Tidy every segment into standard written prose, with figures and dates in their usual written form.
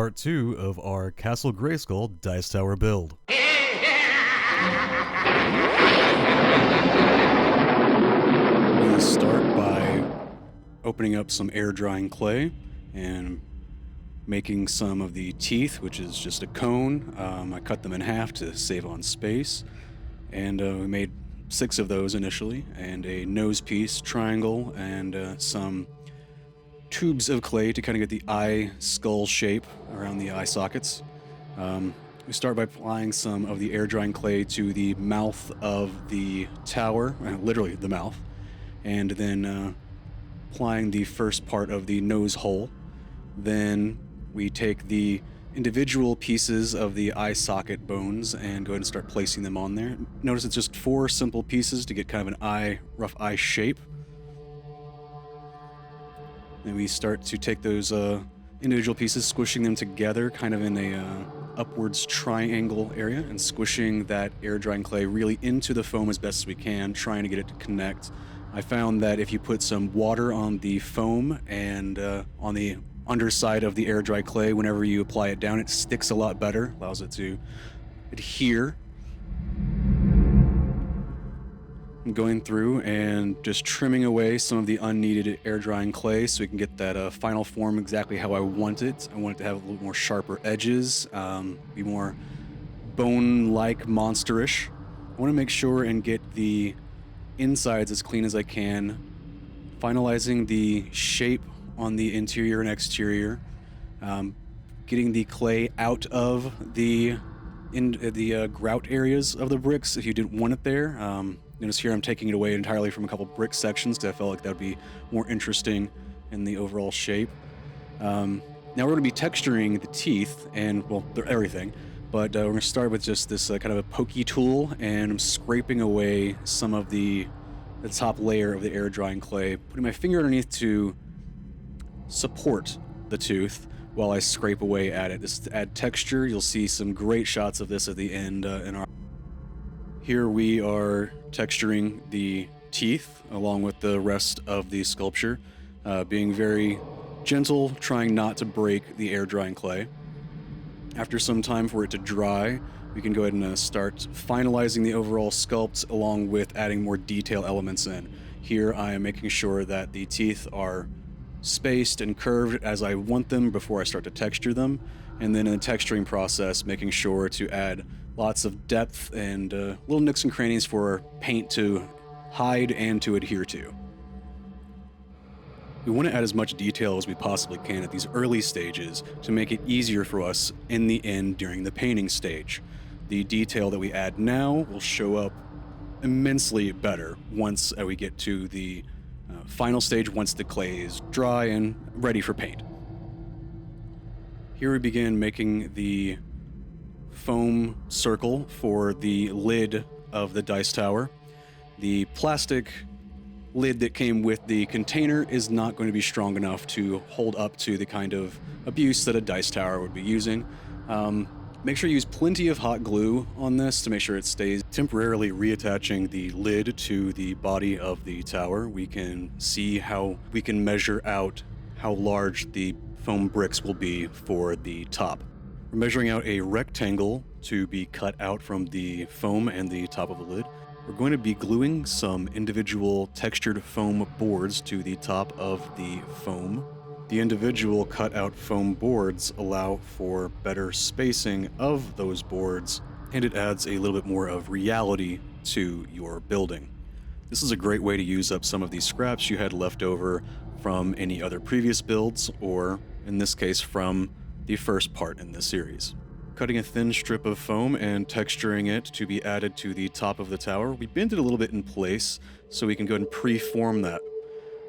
part 2 of our Castle Greyskull Dice Tower build. We'll start by opening up some air drying clay and making some of the teeth, which is just a cone. I cut them in half to save on space, and we made 6 of those initially, and a nose piece, triangle, and some tubes of clay to kind of get the eye skull shape around the eye sockets. We start by applying some of the air drying clay to the mouth of the tower, literally the mouth, and then applying the first part of the nose hole. Then we take the individual pieces of the eye socket bones and go ahead and start placing them on there. Notice it's just 4 simple pieces to get kind of an rough eye shape. And we start to take those individual pieces, squishing them together kind of in a upwards triangle area, and squishing that air drying clay really into the foam as best as we can, trying to get it to connect. I found that if you put some water on the foam and on the underside of the air dry clay, whenever you apply it down, it sticks a lot better, allows it to adhere. I'm going through and just trimming away some of the unneeded air drying clay so we can get that final form exactly how I want it. I want it to have a little more sharper edges, be more bone-like, monsterish. I want to make sure and get the insides as clean as I can, finalizing the shape on the interior and exterior, getting the clay out of the grout areas of the bricks if you didn't want it there. Notice here I'm taking it away entirely from a couple brick sections because I felt like that would be more interesting in the overall shape. Now we're going to be texturing the teeth and, well, everything, but we're going to start with just this kind of a pokey tool, and I'm scraping away some of the top layer of the air drying clay, putting my finger underneath to support the tooth while I scrape away at it. This is to add texture. You'll see some great shots of this at the end Here we are texturing the teeth along with the rest of the sculpture, being very gentle, trying not to break the air drying clay. After some time for it to dry, we can go ahead and start finalizing the overall sculpt along with adding more detail elements in. Here I am making sure that the teeth are spaced and curved as I want them before I start to texture them, and then in the texturing process making sure to add lots of depth and little nooks and crannies for paint to hide and to adhere to. We want to add as much detail as we possibly can at these early stages to make it easier for us in the end during the painting stage. The detail that we add now will show up immensely better once we get to the final stage, once the clay is dry and ready for paint. Here we begin making the foam circle for the lid of the dice tower. The plastic lid that came with the container is not going to be strong enough to hold up to the kind of abuse that a dice tower would be using. Make sure you use plenty of hot glue on this to make sure it stays. Temporarily reattaching the lid to the body of the tower, we can see how we can measure out how large the foam bricks will be for the top. We're measuring out a rectangle to be cut out from the foam and the top of the lid. We're going to be gluing some individual textured foam boards to the top of the foam. The individual cut-out foam boards allow for better spacing of those boards, and it adds a little bit more of reality to your building. This is a great way to use up some of the scraps you had left over from any other previous builds, or in this case from the first part in this series. Cutting a thin strip of foam and texturing it to be added to the top of the tower, we bend it a little bit in place so we can go ahead and pre-form that.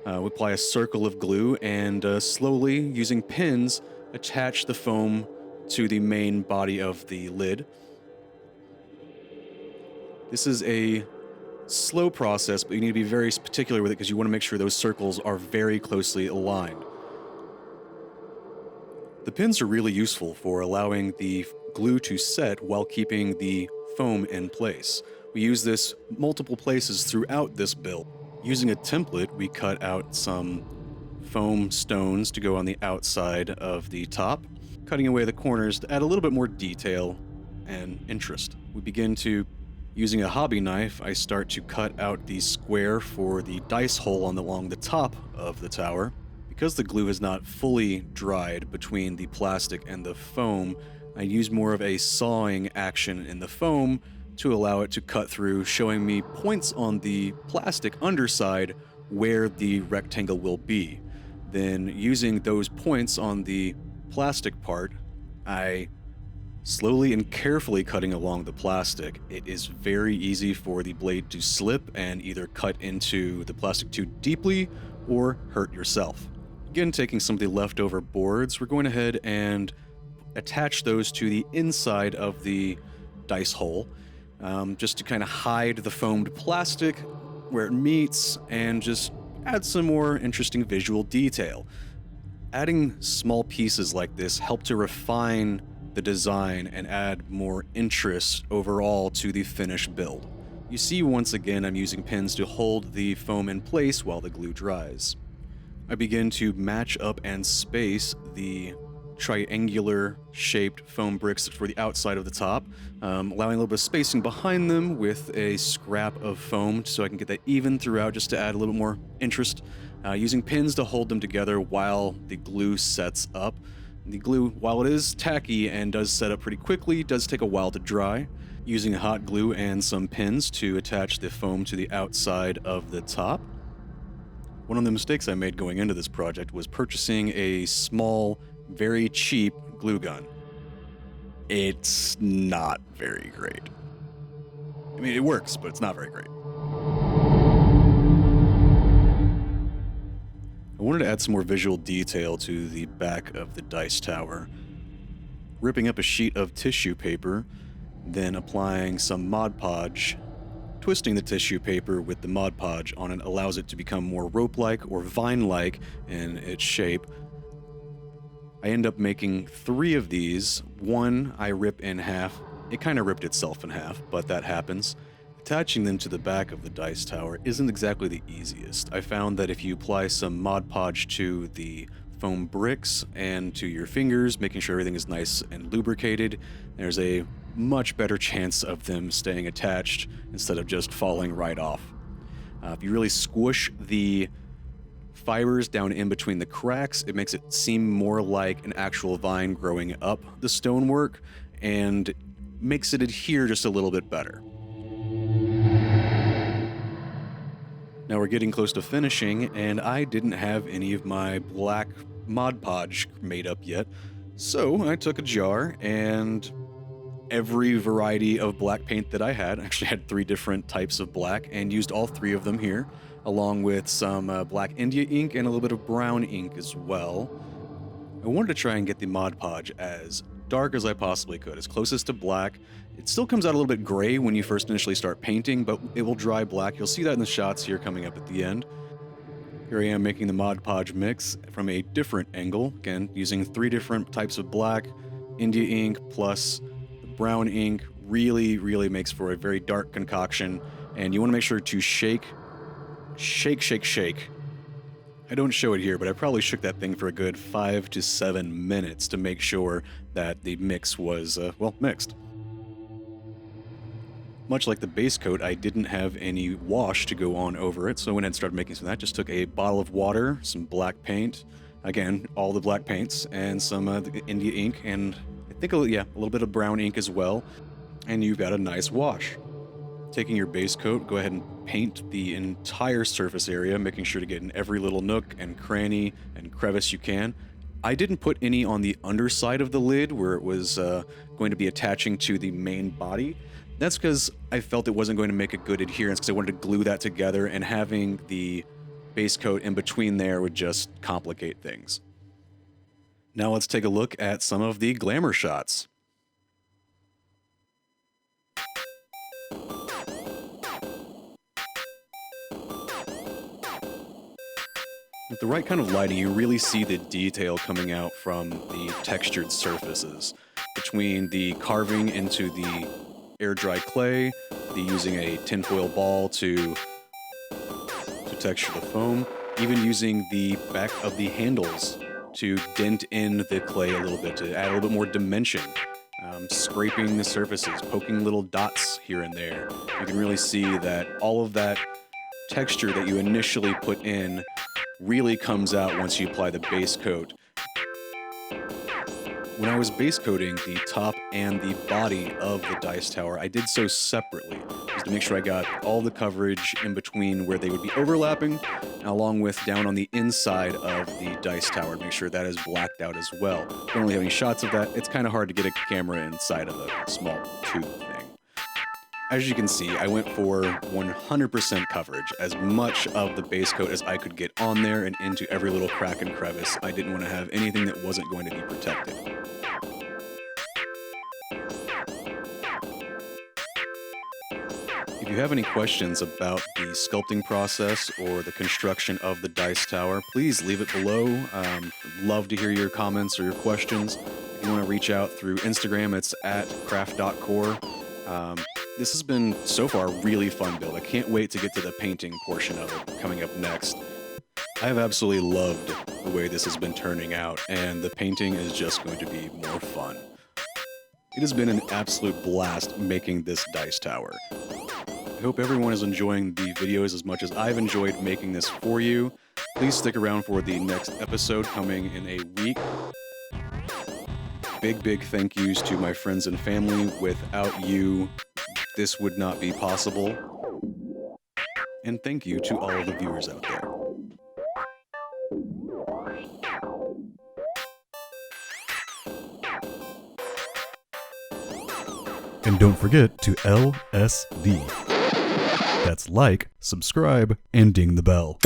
We apply a circle of glue and slowly, using pins, attach the foam to the main body of the lid. This is a slow process, but you need to be very particular with it because you want to make sure those circles are very closely aligned. The pins are really useful for allowing the glue to set while keeping the foam in place. We use this multiple places throughout this build. Using a template, we cut out some foam stones to go on the outside of the top, cutting away the corners to add a little bit more detail and interest. We begin to, using a hobby knife, I start to cut out the square for the dice hole along the top of the tower. Because the glue is not fully dried between the plastic and the foam, I use more of a sawing action in the foam to allow it to cut through, showing me points on the plastic underside where the rectangle will be. Then, using those points on the plastic part, I slowly and carefully cutting along the plastic. It is very easy for the blade to slip and either cut into the plastic too deeply or hurt yourself. Again, taking some of the leftover boards, we're going ahead and attach those to the inside of the dice hole, just to kind of hide the foamed plastic where it meets and just add some more interesting visual detail. Adding small pieces like this help to refine the design and add more interest overall to the finished build. You see, once again, I'm using pins to hold the foam in place while the glue dries. I begin to match up and space the triangular shaped foam bricks for the outside of the top, allowing a little bit of spacing behind them with a scrap of foam so I can get that even throughout, just to add a little more interest, using pins to hold them together while the glue sets up. The glue, while it is tacky and does set up pretty quickly, does take a while to dry. Using hot glue and some pins to attach the foam to the outside of the top. One of the mistakes I made going into this project was purchasing a small, very cheap glue gun. It's not very great. I mean, it works, but it's not very great. I wanted to add some more visual detail to the back of the dice tower. Ripping up a sheet of tissue paper, then applying some Mod Podge. Twisting the tissue paper with the Mod Podge on it allows it to become more rope-like or vine-like in its shape. I end up making 3 of these. One I rip in half. It kind of ripped itself in half, but that happens. Attaching them to the back of the dice tower isn't exactly the easiest. I found that if you apply some Mod Podge to the foam bricks and to your fingers, making sure everything is nice and lubricated, there's a much better chance of them staying attached instead of just falling right off. If you really squish the fibers down in between the cracks, it makes it seem more like an actual vine growing up the stonework and makes it adhere just a little bit better. Now we're getting close to finishing, and I didn't have any of my black Mod Podge made up yet, so I took a jar and every variety of black paint that I had. I actually had 3 different types of black and used all 3 of them here, along with some black India ink and a little bit of brown ink as well. I wanted to try and get the Mod Podge as dark as I possibly could, as closest to black. It still comes out a little bit gray when you first initially start painting, but it will dry black. You'll see that in the shots here coming up at the end. Here I am making the Mod Podge mix from a different angle, again, using 3 different types of black, India ink plus brown ink. Really makes for a very dark concoction, and you want to make sure to shake. I don't show it here, but I probably shook that thing for a good 5 to 7 minutes to make sure that the mix was, mixed. Much like the base coat, I didn't have any wash to go on over it, so I went ahead and started making some of that. Just took a bottle of water, some black paint, again, all the black paints, and some India ink, and I think, a little bit of brown ink as well, and you've got a nice wash. Taking your base coat, go ahead and paint the entire surface area, making sure to get in every little nook and cranny and crevice you can. I didn't put any on the underside of the lid where it was going to be attaching to the main body. That's because I felt it wasn't going to make a good adherence, because I wanted to glue that together, and having the base coat in between there would just complicate things. Now let's take a look at some of the glamour shots. With the right kind of lighting, you really see the detail coming out from the textured surfaces. Between the carving into the air-dry clay, the using a tinfoil ball to texture the foam, even using the back of the handles to dent in the clay a little bit, to add a little bit more dimension. Scraping the surfaces, poking little dots here and there. You can really see that all of that texture that you initially put in really comes out once you apply the base coat. When I was base coating the top and the body of the dice tower, I did so separately, just to make sure I got all the coverage in between where they would be overlapping, along with down on the inside of the dice tower, to make sure that is blacked out as well. Don't really have any shots of that. It's kind of hard to get a camera inside of a small tube thing. As you can see, I went for 100% coverage, as much of the base coat as I could get on there and into every little crack and crevice. I didn't want to have anything that wasn't going to be protected. If you have any questions about the sculpting process or the construction of the dice tower, please leave it below. Love to hear your comments or your questions. If you want to reach out through Instagram, it's @craft.core. This has been, so far, really fun build. I can't wait to get to the painting portion of it coming up next. I have absolutely loved the way this has been turning out, and the painting is just going to be more fun. It has been an absolute blast making this dice tower. I hope everyone is enjoying the videos as much as I've enjoyed making this for you. Please stick around for the next episode coming in a week. Big thank yous to my friends and family. Without you, this would not be possible. And thank you to all of the viewers out there. And don't forget to LSD. That's like, subscribe, and ding the bell.